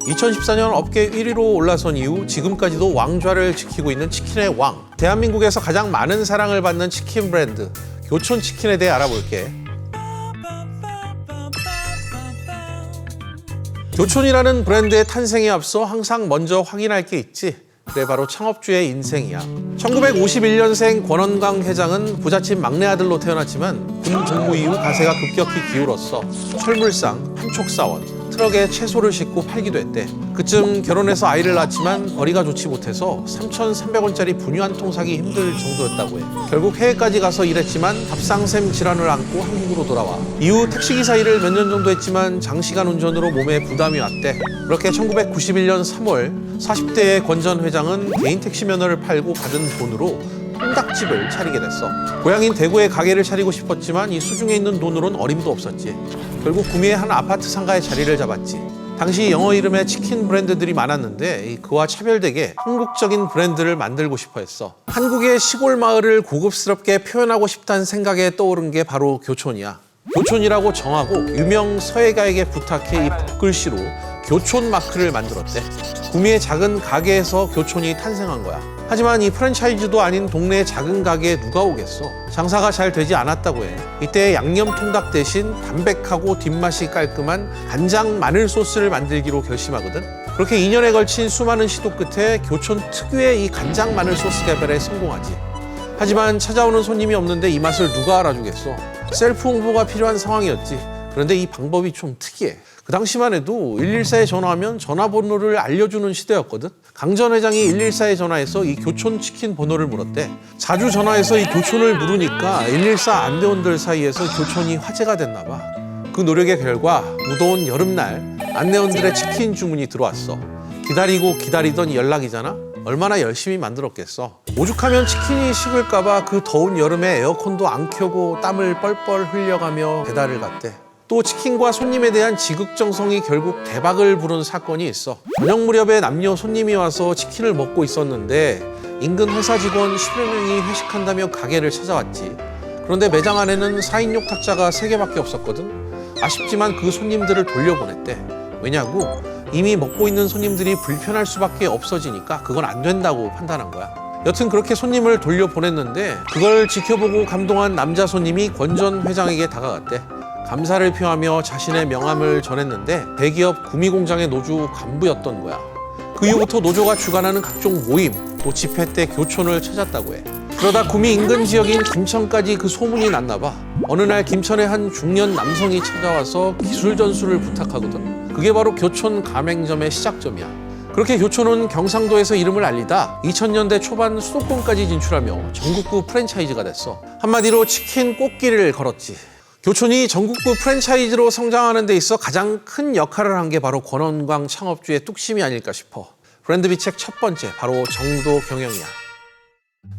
2014년 업계 1위로 올라선 이후 지금까지도 왕좌를 지키고 있는 치킨의 왕. 대한민국에서 가장 많은 사랑을 받는 치킨 브랜드 교촌치킨에 대해 알아볼게. 교촌이라는 브랜드의 탄생에 앞서 항상 먼저 확인할 게 있지. 그래 바로 창업주의 인생이야. 1951년생 권원광 회장은 부잣집 막내 아들로 태어났지만 군 복무 이후 가세가 급격히 기울었어. 철물상, 판촉사원, 트럭에 채소를 싣고 팔기도 했대. 그쯤 결혼해서 아이를 낳았지만 벌이가 좋지 못해서 3,300원짜리 분유 한 통 사기 힘들 정도였다고 해. 결국 해외까지 가서 일했지만 갑상샘 질환을 안고 한국으로 돌아와. 이후 택시기사 일을 몇 년 정도 했지만 장시간 운전으로 몸에 부담이 왔대. 그렇게 1991년 3월 40대의 권 전 회장은 개인 택시 면허를 팔고 받은 돈으로 통닭집을 차리게 됐어. 고향인 대구에 가게를 차리고 싶었지만 이 수중에 있는 돈으론 어림도 없었지. 결국 구미의 한 아파트 상가에 자리를 잡았지. 당시 영어 이름의 치킨 브랜드들이 많았는데 그와 차별되게 한국적인 브랜드를 만들고 싶어 했어. 한국의 시골 마을을 고급스럽게 표현하고 싶다는 생각에 떠오른 게 바로 교촌이야. 교촌이라고 정하고 유명 서예가에게 부탁해 이 붓글씨로 교촌 마크를 만들었대. 구미의 작은 가게에서 교촌이 탄생한 거야. 하지만 이 프랜차이즈도 아닌 동네의 작은 가게에 누가 오겠어. 장사가 잘 되지 않았다고 해. 이때 양념 통닭 대신 담백하고 뒷맛이 깔끔한 간장 마늘 소스를 만들기로 결심하거든. 그렇게 2년에 걸친 수많은 시도 끝에 교촌 특유의 이 간장 마늘 소스 개발에 성공하지. 하지만 찾아오는 손님이 없는데 이 맛을 누가 알아주겠어. 셀프 홍보가 필요한 상황이었지. 그런데 이 방법이 좀 특이해. 그 당시만 해도 114에 전화하면 전화번호를 알려주는 시대였거든. 강 전 회장이 114에 전화해서 이 교촌치킨 번호를 물었대. 자주 전화해서 이 교촌을 물으니까 114 안내원들 사이에서 교촌이 화제가 됐나 봐. 그 노력의 결과 무더운 여름날 안내원들의 치킨 주문이 들어왔어. 기다리고 기다리던 연락이잖아. 얼마나 열심히 만들었겠어. 오죽하면 치킨이 식을까 봐 그 더운 여름에 에어컨도 안 켜고 땀을 뻘뻘 흘려가며 배달을 갔대. 또 치킨과 손님에 대한 지극정성이 결국 대박을 부른 사건이 있어. 저녁 무렵에 남녀 손님이 와서 치킨을 먹고 있었는데 인근 회사 직원 10여 명이 회식한다며 가게를 찾아왔지. 그런데 매장 안에는 4인용 탁자가 3개밖에 없었거든. 아쉽지만 그 손님들을 돌려보냈대. 왜냐고? 이미 먹고 있는 손님들이 불편할 수밖에 없어지니까 그건 안 된다고 판단한 거야. 여튼 그렇게 손님을 돌려보냈는데 그걸 지켜보고 감동한 남자 손님이 권 전 회장에게 다가갔대. 감사를 표하며 자신의 명함을 전했는데 대기업 구미공장의 노조 간부였던 거야. 그 이후부터 노조가 주관하는 각종 모임, 또 집회 때 교촌을 찾았다고 해. 그러다 구미 인근 지역인 김천까지 그 소문이 났나 봐. 어느 날 김천의 한 중년 남성이 찾아와서 기술 전수를 부탁하거든. 그게 바로 교촌 가맹점의 시작점이야. 그렇게 교촌은 경상도에서 이름을 알리다 2000년대 초반 수도권까지 진출하며 전국구 프랜차이즈가 됐어. 한마디로 치킨 꽃길을 걸었지. 교촌이 전국구 프랜차이즈로 성장하는 데 있어 가장 큰 역할을 한 게 바로 권원광 창업주의 뚝심이 아닐까 싶어. 브랜드 비책 첫 번째, 바로 정도 경영이야.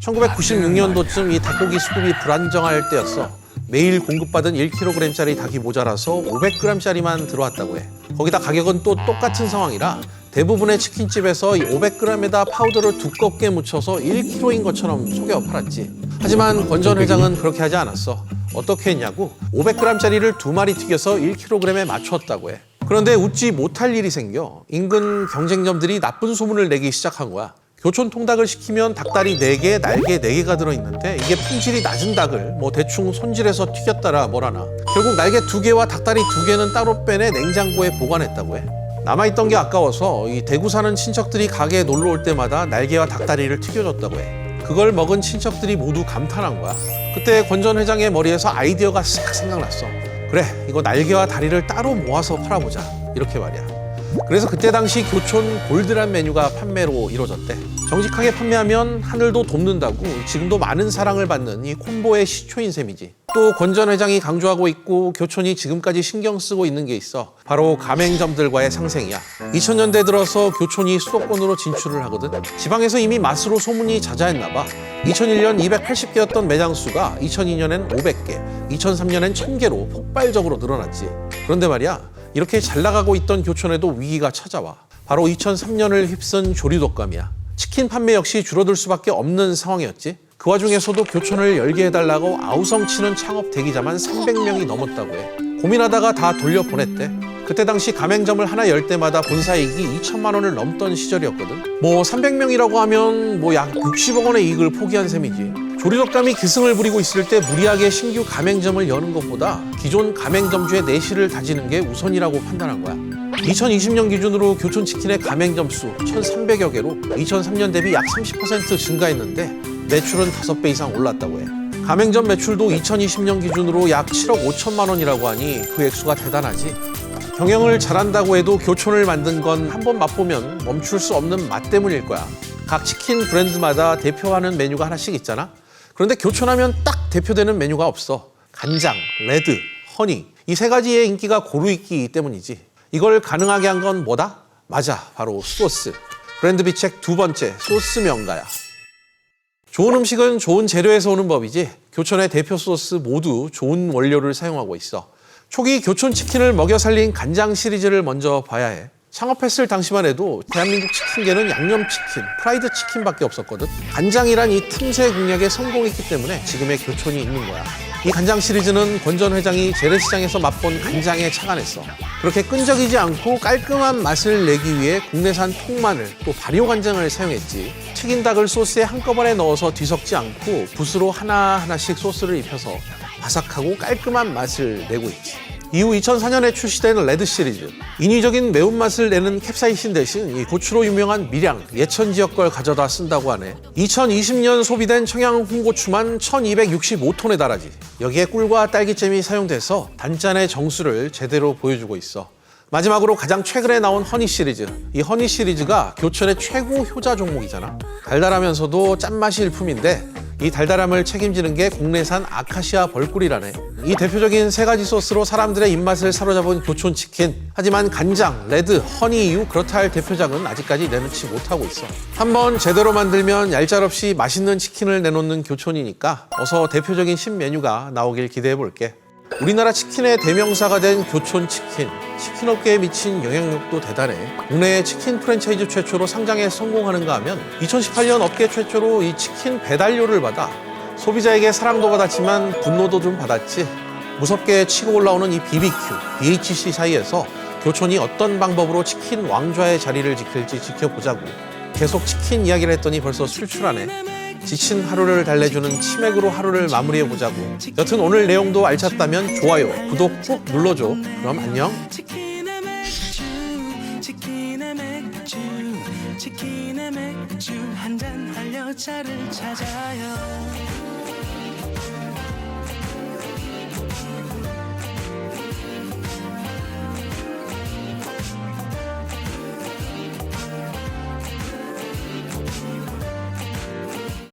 1996년도쯤 이 닭고기 수급이 불안정할 때였어. 매일 공급받은 1kg짜리 닭이 모자라서 500g짜리만 들어왔다고 해. 거기다 가격은 또 똑같은 상황이라 대부분의 치킨집에서 이 500g에다 파우더를 두껍게 묻혀서 1kg인 것처럼 속여 팔았지. 하지만 권 전 회장은 그렇게 하지 않았어. 어떻게 했냐고? 500g짜리를 2마리 튀겨서 1kg에 맞췄다고 해. 그런데 웃지 못할 일이 생겨. 인근 경쟁점들이 나쁜 소문을 내기 시작한 거야. 교촌 통닭을 시키면 닭다리 4개, 날개 4개가 들어있는데 이게 품질이 낮은 닭을 대충 손질해서 튀겼다라 뭐라나. 결국 날개 2개와 닭다리 2개는 따로 빼내 냉장고에 보관했다고 해. 남아있던 게 아까워서 이 대구 사는 친척들이 가게에 놀러 올 때마다 날개와 닭다리를 튀겨줬다고 해. 그걸 먹은 친척들이 모두 감탄한 거야. 그때 권 전 회장의 머리에서 아이디어가 싹 생각났어. 그래, 이거 날개와 다리를 따로 모아서 팔아보자. 이렇게 말이야. 그래서 그때 당시 교촌 골드란 메뉴가 판매로 이루어졌대. 정직하게 판매하면 하늘도 돕는다고 지금도 많은 사랑을 받는 이 콤보의 시초인 셈이지. 또 권 전 회장이 강조하고 있고 교촌이 지금까지 신경 쓰고 있는 게 있어. 바로 가맹점들과의 상생이야. 2000년대 들어서 교촌이 수도권으로 진출을 하거든. 지방에서 이미 맛으로 소문이 자자했나 봐. 2001년 280개였던 매장 수가 2002년엔 500개, 2003년엔 1000개로 폭발적으로 늘어났지. 그런데 말이야, 이렇게 잘 나가고 있던 교촌에도 위기가 찾아와. 바로 2003년을 휩쓴 조류독감이야. 치킨 판매 역시 줄어들 수밖에 없는 상황이었지. 그 와중에서도 교촌을 열게 해달라고 아우성치는 창업 대기자만 300명이 넘었다고 해. 고민하다가 다 돌려보냈대. 그때 당시 가맹점을 하나 열 때마다 본사이익이 2천만 원을 넘던 시절이었거든. 뭐 300명이라고 하면 뭐 약 60억 원의 이익을 포기한 셈이지. 조리덕감이 기승을 부리고 있을 때 무리하게 신규 가맹점을 여는 것보다 기존 가맹점주의 내실을 다지는 게 우선이라고 판단한 거야. 2020년 기준으로 교촌치킨의 가맹점 수 1,300여 개로 2003년 대비 약 30% 증가했는데 매출은 5배 이상 올랐다고 해. 가맹점 매출도 2020년 기준으로 약 7억 5천만 원이라고 하니 그 액수가 대단하지. 경영을 잘한다고 해도 교촌을 만든 건 한번 맛보면 멈출 수 없는 맛 때문일 거야. 각 치킨 브랜드마다 대표하는 메뉴가 하나씩 있잖아. 그런데 교촌하면 딱 대표되는 메뉴가 없어. 간장, 레드, 허니 이 세 가지의 인기가 고루 있기 때문이지. 이걸 가능하게 한 건 뭐다? 맞아, 바로 소스. 브랜드 비책 두 번째, 소스 명가야. 좋은 음식은 좋은 재료에서 오는 법이지. 교촌의 대표 소스 모두 좋은 원료를 사용하고 있어. 초기 교촌 치킨을 먹여 살린 간장 시리즈를 먼저 봐야 해. 창업했을 당시만 해도 대한민국 치킨계는 양념치킨, 프라이드 치킨밖에 없었거든. 간장이란 이 틈새 공략에 성공했기 때문에 지금의 교촌이 있는 거야. 이 간장 시리즈는 권 전 회장이 재래시장에서 맛본 간장에 착안했어. 그렇게 끈적이지 않고 깔끔한 맛을 내기 위해 국내산 통마늘 또 발효간장을 사용했지. 튀긴 닭을 소스에 한꺼번에 넣어서 뒤섞지 않고 붓으로 하나하나씩 소스를 입혀서 바삭하고 깔끔한 맛을 내고 있지. 이후 2004년에 출시된 레드 시리즈. 인위적인 매운맛을 내는 캡사이신 대신 이 고추로 유명한 밀양, 예천 지역 걸 가져다 쓴다고 하네. 2020년 소비된 청양 홍고추만 1265톤에 달하지. 여기에 꿀과 딸기잼이 사용돼서 단짠의 정수를 제대로 보여주고 있어. 마지막으로 가장 최근에 나온 허니 시리즈. 이 허니 시리즈가 교촌의 최고 효자 종목이잖아. 달달하면서도 짠맛이 일품인데 이 달달함을 책임지는 게 국내산 아카시아 벌꿀이라네. 이 대표적인 세 가지 소스로 사람들의 입맛을 사로잡은 교촌 치킨. 하지만 간장, 레드, 허니 이후 그렇다 할 대표작은 아직까지 내놓지 못하고 있어. 한번 제대로 만들면 얄짤없이 맛있는 치킨을 내놓는 교촌이니까 어서 대표적인 신메뉴가 나오길 기대해 볼게. 우리나라 치킨의 대명사가 된 교촌 치킨. 치킨업계에 미친 영향력도 대단해. 국내 치킨 프랜차이즈 최초로 상장에 성공하는가 하면 2018년 업계 최초로 이 치킨 배달료를 받아 소비자에게 사랑도 받았지만 분노도 좀 받았지. 무섭게 치고 올라오는 이 BBQ, BHC 사이에서 교촌이 어떤 방법으로 치킨 왕좌의 자리를 지킬지 지켜보자고. 계속 치킨 이야기를 했더니 벌써 술출하네. 지친 하루를 달래주는 치맥으로 하루를 마무리해보자고. 여튼 오늘 내용도 알찼다면 좋아요, 구독 꼭 눌러줘. 그럼 안녕. 치킨의 맥주 한 잔 할 여자를 찾아요.